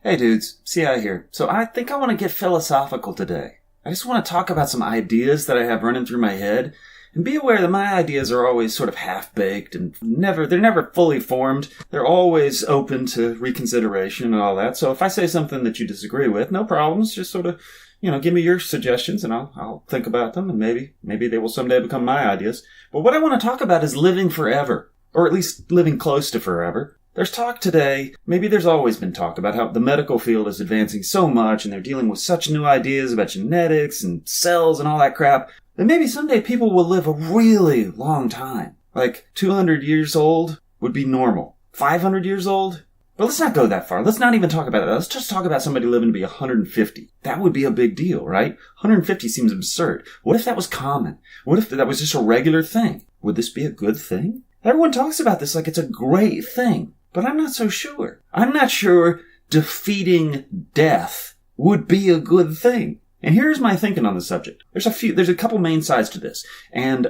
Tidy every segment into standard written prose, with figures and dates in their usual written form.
Hey dudes, CI here. So I think I want to get philosophical today. I just want to talk about some ideas that I have running through my head, and be aware that my ideas are always sort of half-baked and they're never fully formed. They're always open to reconsideration and all that. So if I say something that you disagree with, no problems. Just sort of, give me your suggestions and I'll think about them, and maybe they will someday become my ideas. But what I want to talk about is living forever, or at least living close to forever. There's talk today, maybe there's always been talk about how the medical field is advancing so much and they're dealing with such new ideas about genetics and cells and all that crap, that maybe someday people will live a really long time. Like 200 years old would be normal. 500 years old? But let's not go that far. Let's not even talk about that. Let's just talk about somebody living to be 150. That would be a big deal, right? 150 seems absurd. What if that was common? What if that was just a regular thing? Would this be a good thing? Everyone talks about this like it's a great thing. But I'm not so sure. I'm not sure defeating death would be a good thing. And here's my thinking on the subject. There's a couple main sides to this. And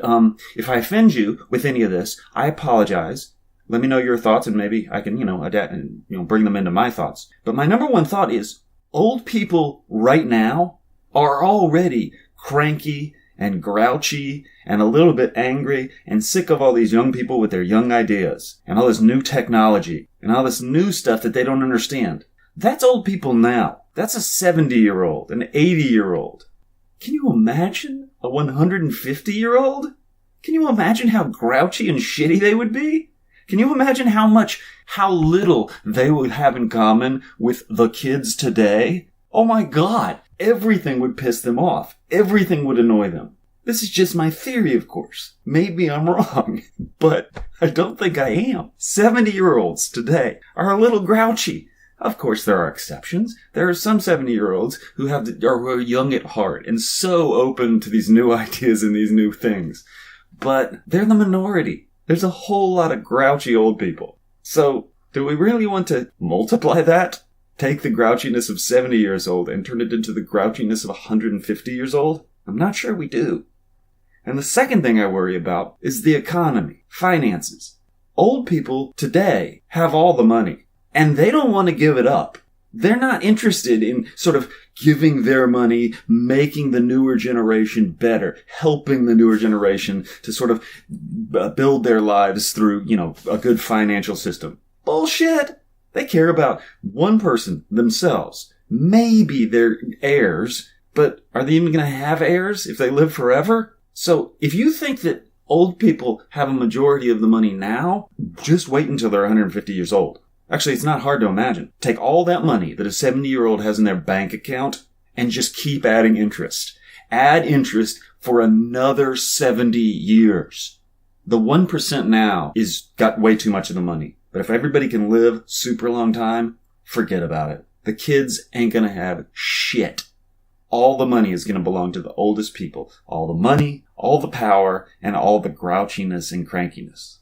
if I offend you with any of this, I apologize. Let me know your thoughts and maybe I can, adapt and, bring them into my thoughts. But my number one thought is old people right now are already cranky and grouchy and a little bit angry and sick of all these young people with their young ideas and all this new technology and all this new stuff that they don't understand. That's old people now. That's a 70-year-old, an 80-year-old. Can you imagine a 150-year-old? Can you imagine how grouchy and shitty they would be? Can you imagine how little they would have in common with the kids today? Oh my God, everything would piss them off. Everything would annoy them. This is just my theory, of course. Maybe I'm wrong, but I don't think I am. 70-year-olds today are a little grouchy. Of course, there are exceptions. There are some 70-year-olds who are young at heart and so open to these new ideas and these new things. But they're the minority. There's a whole lot of grouchy old people. So, do we really want to multiply that? Take the grouchiness of 70 years old and turn it into the grouchiness of 150 years old? I'm not sure we do. And the second thing I worry about is the economy, finances. Old people today have all the money, and they don't want to give it up. They're not interested in sort of giving their money, making the newer generation better, helping the newer generation to sort of build their lives through, a good financial system. Bullshit! They care about one person, themselves. Maybe their heirs, but are they even going to have heirs if they live forever? So if you think that old people have a majority of the money now, just wait until they're 150 years old. Actually, it's not hard to imagine. Take all that money that a 70-year-old has in their bank account and just keep adding interest. Add interest for another 70 years. The 1% now is got way too much of the money. But if everybody can live super long time, forget about it. The kids ain't gonna have shit. All the money is gonna belong to the oldest people. All the money, all the power, and all the grouchiness and crankiness.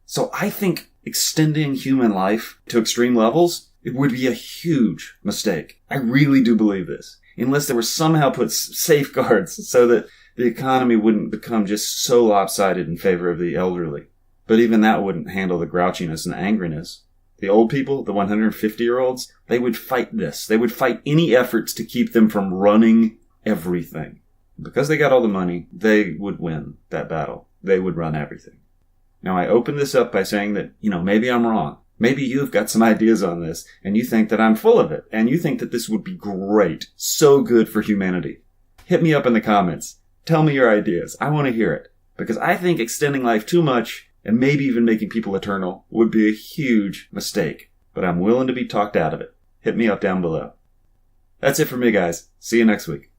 So I think extending human life to extreme levels, it would be a huge mistake. I really do believe this. Unless there were somehow put safeguards so that the economy wouldn't become just so lopsided in favor of the elderly. But even that wouldn't handle the grouchiness and angriness. The old people, the 150-year-olds, they would fight this. They would fight any efforts to keep them from running everything. Because they got all the money, they would win that battle. They would run everything. Now, I open this up by saying that, maybe I'm wrong. Maybe you've got some ideas on this, and you think that I'm full of it, and you think that this would be great. So good for humanity. Hit me up in the comments. Tell me your ideas. I want to hear it. Because I think extending life too much, and maybe even making people eternal, would be a huge mistake. But I'm willing to be talked out of it. Hit me up down below. That's it for me, guys. See you next week.